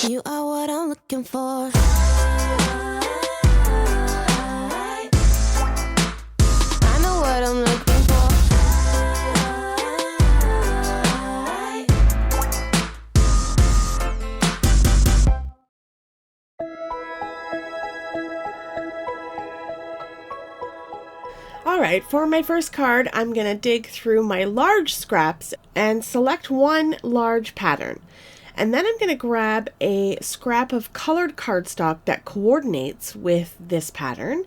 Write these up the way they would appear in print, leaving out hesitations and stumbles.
You are what I'm looking for. I know what I'm looking for. Alright, for my first card, I'm going to dig through my large scraps and select one large pattern. And then I'm going to grab a scrap of colored cardstock that coordinates with this pattern.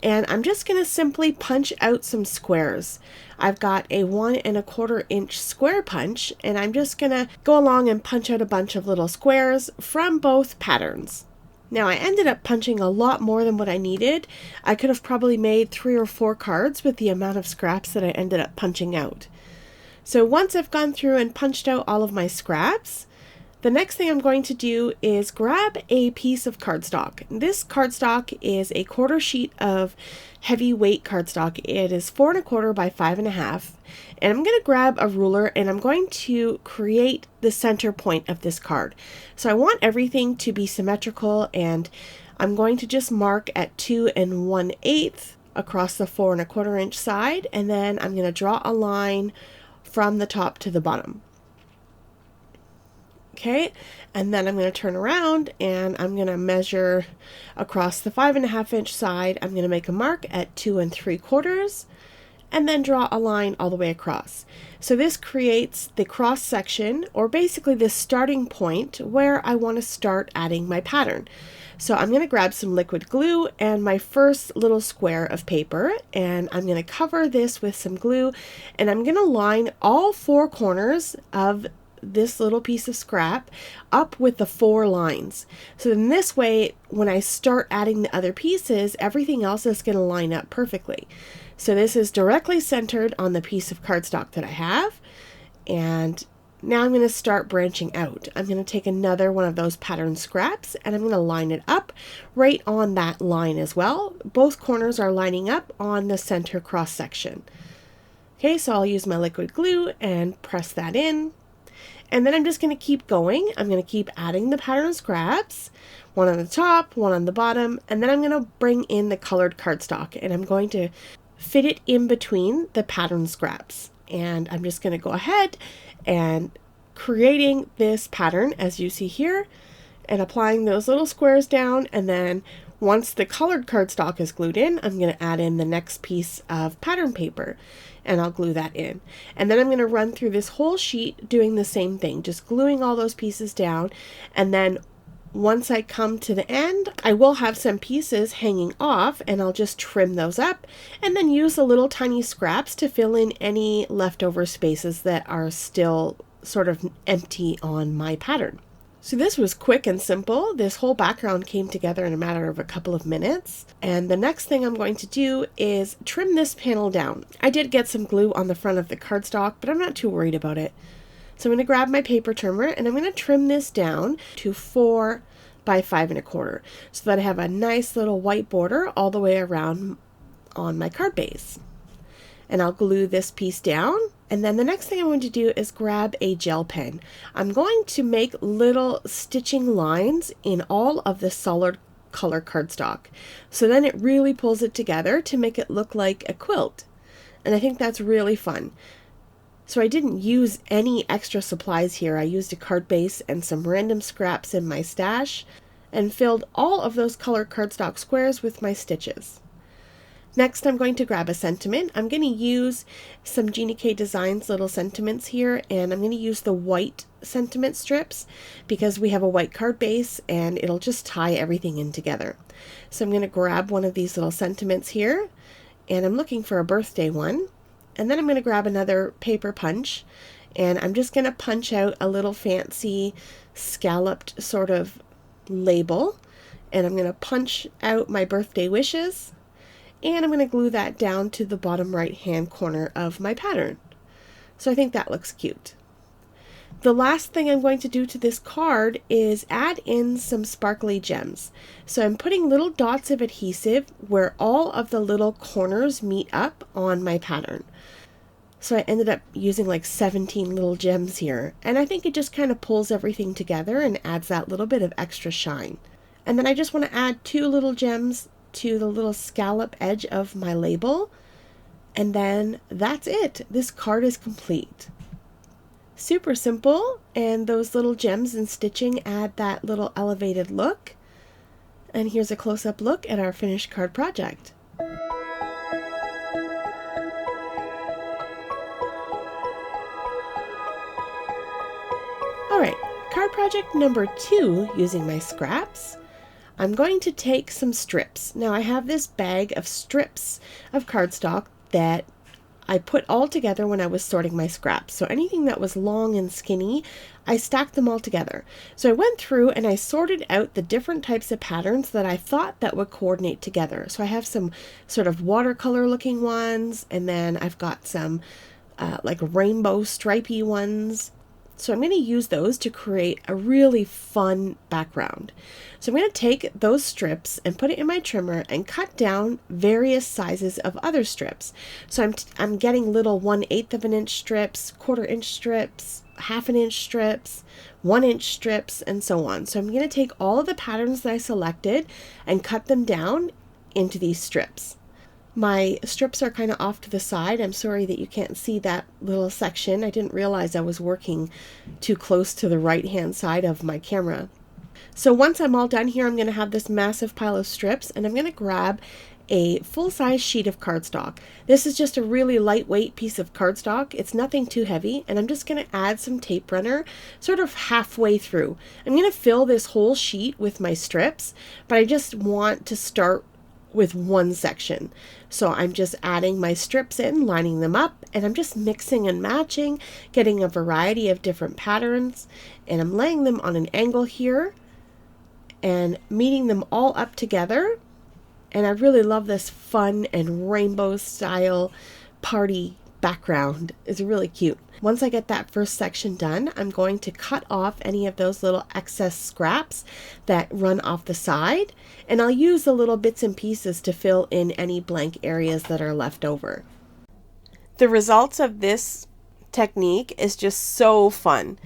And I'm just going to simply punch out some squares. I've got a 1 1/4 inch square punch, and I'm just going to go along and punch out a bunch of little squares from both patterns. Now I ended up punching a lot more than what I needed. I could have probably made 3 or 4 cards with the amount of scraps that I ended up punching out. So once I've gone through and punched out all of my scraps, the next thing I'm going to do is grab a piece of cardstock. This cardstock is a 1/4 sheet of heavyweight cardstock. It is 4 1/4 by 5 1/2. And I'm going to grab a ruler and I'm going to create the center point of this card. So I want everything to be symmetrical, and I'm going to just mark at 2 1/8 across the 4 1/4 inch side, and then I'm going to draw a line from the top to the bottom. Okay, and then I'm going to turn around and I'm going to measure across the 5 1/2 inch side. I'm going to make a mark at 2 3/4 and then draw a line all the way across. So this creates the cross section, or basically the starting point where I want to start adding my pattern. So I'm going to grab some liquid glue and my first little square of paper, and I'm going to cover this with some glue, and I'm going to line all 4 corners of this little piece of scrap up with the 4 lines. So in this way, when I start adding the other pieces, everything else is going to line up perfectly. So this is directly centered on the piece of cardstock that I have, and now I'm going to start branching out. I'm going to take another one of those pattern scraps and I'm going to line it up right on that line as well. Both corners are lining up on the center cross section. Okay, so I'll use my liquid glue and press that in. And then I'm just going to keep going. I'm going to keep adding the pattern scraps, one on the top, one on the bottom, and then I'm going to bring in the colored cardstock and I'm going to fit it in between the pattern scraps. And I'm just going to go ahead and creating this pattern as you see here and applying those little squares down, and then once the colored cardstock is glued in, I'm going to add in the next piece of pattern paper and I'll glue that in. And then I'm going to run through this whole sheet doing the same thing, just gluing all those pieces down. And then once I come to the end, I will have some pieces hanging off and I'll just trim those up and then use the little tiny scraps to fill in any leftover spaces that are still sort of empty on my pattern. So this was quick and simple. This whole background came together in a matter of a couple of minutes. And the next thing I'm going to do is trim this panel down. I did get some glue on the front of the cardstock, but I'm not too worried about it. So I'm going to grab my paper trimmer and I'm going to trim this down to 4 by 5 1/4 so that I have a nice little white border all the way around on my card base. And I'll glue this piece down. And then the next thing I'm going to do is grab a gel pen. I'm going to make little stitching lines in all of the solid color cardstock. So then it really pulls it together to make it look like a quilt. And I think that's really fun. So I didn't use any extra supplies here. I used a card base and some random scraps in my stash and filled all of those colored cardstock squares with my stitches. Next, I'm going to grab a sentiment. I'm going to use some jennycarddesigns little sentiments here, and I'm going to use the white sentiment strips because we have a white card base and it'll just tie everything in together. So I'm going to grab one of these little sentiments here, and I'm looking for a birthday one. And then I'm going to grab another paper punch, and I'm just going to punch out a little fancy scalloped sort of label, and I'm going to punch out my birthday wishes. And I'm going to glue that down to the bottom right hand corner of my pattern. So I think that looks cute. The last thing I'm going to do to this card is add in some sparkly gems. So I'm putting little dots of adhesive where all of the little corners meet up on my pattern. So I ended up using like 17 little gems here. And I think it just kind of pulls everything together and adds that little bit of extra shine. And then I just want to add 2 little gems to the little scallop edge of my label. And then that's it. This card is complete. Super simple, and those little gems and stitching add that little elevated look. And here's a close-up look at our finished card project. Alright, card project number 2 using my scraps. I'm going to take some strips. Now I have this bag of strips of cardstock that I put all together when I was sorting my scraps. So anything that was long and skinny, I stacked them all together. So I went through and I sorted out the different types of patterns that I thought that would coordinate together. So I have some sort of watercolor looking ones, and then I've got some like rainbow stripy ones. So I'm going to use those to create a really fun background. So I'm going to take those strips and put it in my trimmer and cut down various sizes of other strips. So I'm getting little 1/8 of an inch strips, 1/4 inch strips, 1/2 inch strips, 1 inch strips, and so on. So I'm going to take all of the patterns that I selected and cut them down into these strips. My strips are kind of off to the side. I'm sorry that you can't see that little section. I didn't realize I was working too close to the right hand side of my camera. So once I'm all done here, I'm going to have this massive pile of strips, and I'm going to grab a full-size sheet of cardstock. This is just a really lightweight piece of cardstock. It's nothing too heavy, and I'm just going to add some tape runner sort of halfway through. I'm going to fill this whole sheet with my strips, but I just want to start with one section. So I'm just adding my strips in, lining them up, and I'm just mixing and matching, getting a variety of different patterns, and I'm laying them on an angle here and meeting them all up together. And I really love this fun and rainbow style party background. It's really cute. Once I get that first section done, I'm going to cut off any of those little excess scraps that run off the side, and I'll use the little bits and pieces to fill in any blank areas that are left over. The results of this technique is just so fun.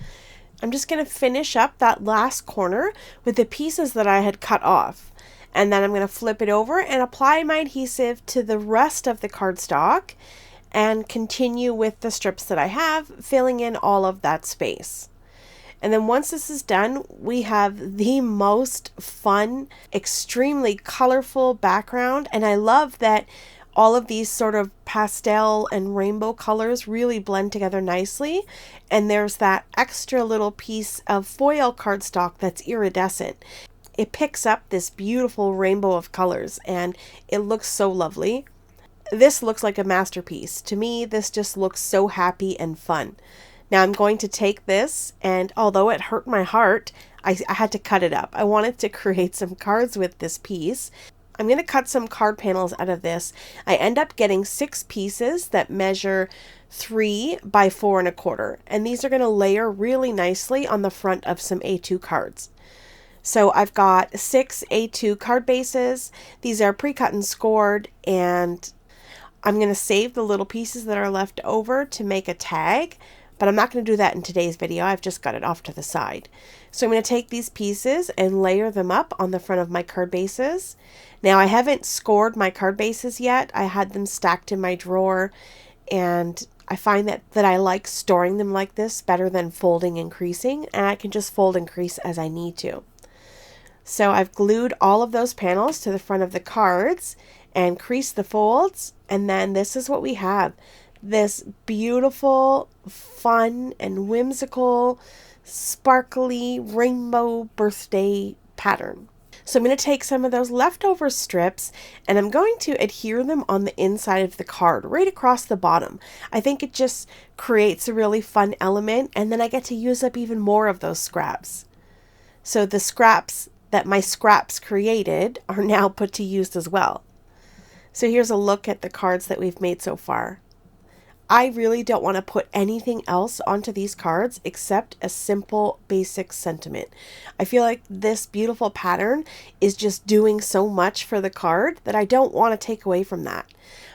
I'm just going to finish up that last corner with the pieces that I had cut off. And then I'm going to flip it over and apply my adhesive to the rest of the cardstock and continue with the strips that I have, filling in all of that space. And then once this is done, we have the most fun, extremely colorful background. And I love that all of these sort of pastel and rainbow colors really blend together nicely. And there's that extra little piece of foil cardstock that's iridescent. It picks up this beautiful rainbow of colors, and it looks so lovely. This looks like a masterpiece. To me, this just looks so happy and fun. Now I'm going to take this, and although it hurt my heart, I had to cut it up. I wanted to create some cards with this piece. I'm going to cut some card panels out of this. I end up getting 6 pieces that measure 3 by 4 1/4. And these are going to layer really nicely on the front of some A2 cards. So I've got 6 A2 card bases. These are pre-cut and scored, and I'm going to save the little pieces that are left over to make a tag, but I'm not going to do that in today's video. I've just got it off to the side. So I'm going to take these pieces and layer them up on the front of my card bases. Now I haven't scored my card bases yet. I had them stacked in my drawer, and I find that I like storing them like this better than folding and creasing, and I can just fold and crease as I need to. So I've glued all of those panels to the front of the cards and creased the folds, and then this is what we have. This beautiful, fun, and whimsical, sparkly rainbow birthday pattern. So I'm going to take some of those leftover strips and I'm going to adhere them on the inside of the card, right across the bottom. I think it just creates a really fun element, and then I get to use up even more of those scraps. So the scraps that my scraps created are now put to use as well. So here's a look at the cards that we've made so far. I really don't want to put anything else onto these cards except a simple basic sentiment. I feel like this beautiful pattern is just doing so much for the card that I don't want to take away from that.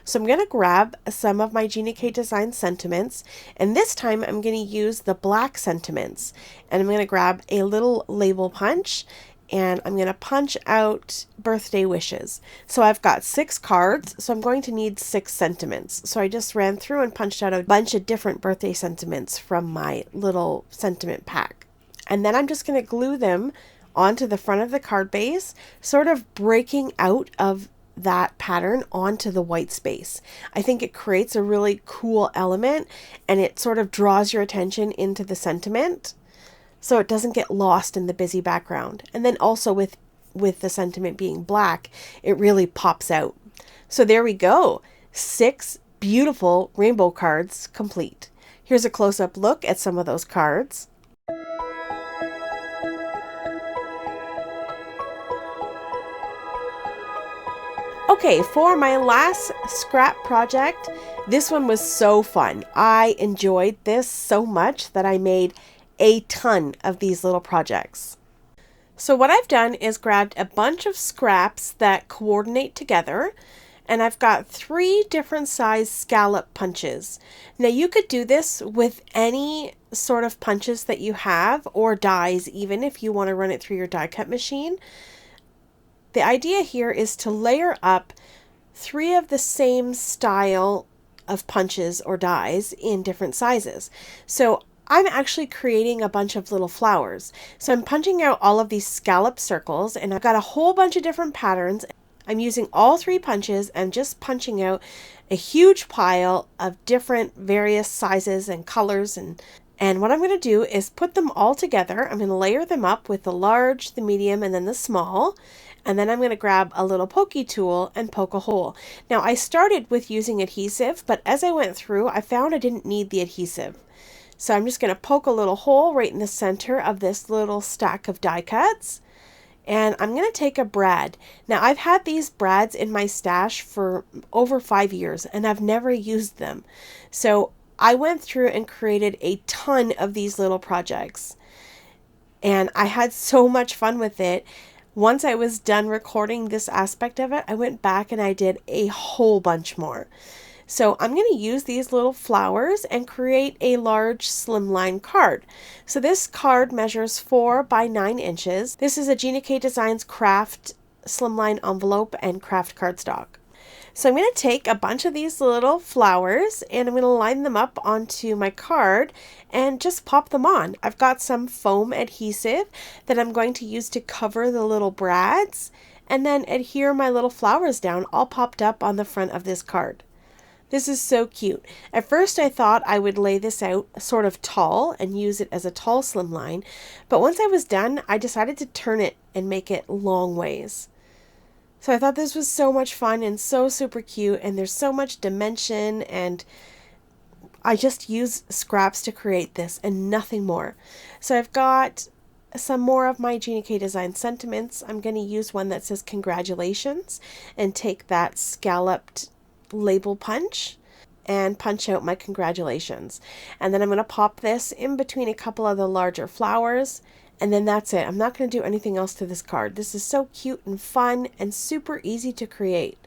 So I'm going to grab some of my JennyCarddesigns sentiments, and this time I'm going to use the black sentiments, and I'm going to grab a little label punch, and I'm going to punch out birthday wishes. So I've got 6 cards, so I'm going to need 6 sentiments. So I just ran through and punched out a bunch of different birthday sentiments from my little sentiment pack. And then I'm just going to glue them onto the front of the card base, sort of breaking out of that pattern onto the white space. I think it creates a really cool element, and it sort of draws your attention into the sentiment, so it doesn't get lost in the busy background. And then also with the sentiment being black, it really pops out. So there we go. 6 beautiful rainbow cards complete. Here's a close-up look at some of those cards. Okay, for my last scrap project, this one was so fun. I enjoyed this so much that I made a ton of these little projects. So what I've done is grabbed a bunch of scraps that coordinate together, and I've got 3 different size scallop punches. Now you could do this with any sort of punches that you have, or dies even, if you want to run it through your die cut machine. The idea here is to layer up 3 of the same style of punches or dies in different sizes. So I'm actually creating a bunch of little flowers. So I'm punching out all of these scallop circles, and I've got a whole bunch of different patterns. I'm using all 3 punches and just punching out a huge pile of different various sizes and colors. And what I'm going to do is put them all together. I'm going to layer them up with the large, the medium, and then the small. And then I'm going to grab a little pokey tool and poke a hole. Now I started with using adhesive, but as I went through, I found I didn't need the adhesive. So I'm just going to poke a little hole right in the center of this little stack of die cuts. And I'm going to take a brad. Now I've had these brads in my stash for over 5 years, and I've never used them. So I went through and created a ton of these little projects. And I had so much fun with it. Once I was done recording this aspect of it, I went back and I did a whole bunch more. So I'm going to use these little flowers and create a large slimline card. So this card measures 4 by 9 inches. This is a JennyCarddesigns craft slimline envelope and craft cardstock. So I'm going to take a bunch of these little flowers and I'm going to line them up onto my card and just pop them on. I've got some foam adhesive that I'm going to use to cover the little brads, and then adhere my little flowers down all popped up on the front of this card. This is so cute. At first I thought I would lay this out sort of tall and use it as a tall slimline, but once I was done, I decided to turn it and make it long ways. So I thought this was so much fun and so super cute, and there's so much dimension, and I just use scraps to create this and nothing more. So I've got some more of my JennyCarddesigns sentiments. I'm going to use one that says congratulations and take that scalloped label punch and punch out my congratulations. And then I'm going to pop this in between a couple of the larger flowers, and then that's it. I'm not going to do anything else to this card. This is so cute and fun and super easy to create.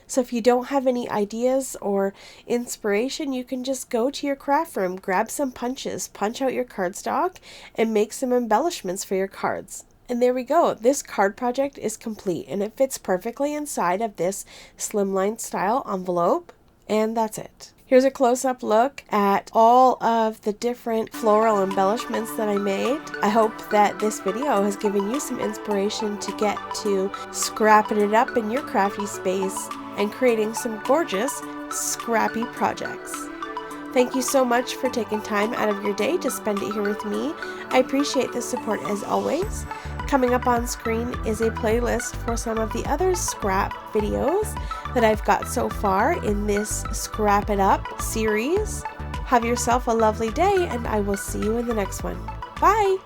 So if you don't have any ideas or inspiration, you can just go to your craft room, grab some punches, punch out your cardstock, and make some embellishments for your cards. And there we go. This card project is complete, and it fits perfectly inside of this slimline style envelope. And that's it. Here's a close-up look at all of the different floral embellishments that I made. I hope that this video has given you some inspiration to get to scrapping it up in your crafty space and creating some gorgeous, scrappy projects. Thank you so much for taking time out of your day to spend it here with me. I appreciate the support as always. Coming up on screen is a playlist for some of the other scrap videos that I've got so far in this Scrap It Up series. Have yourself a lovely day, and I will see you in the next one. Bye!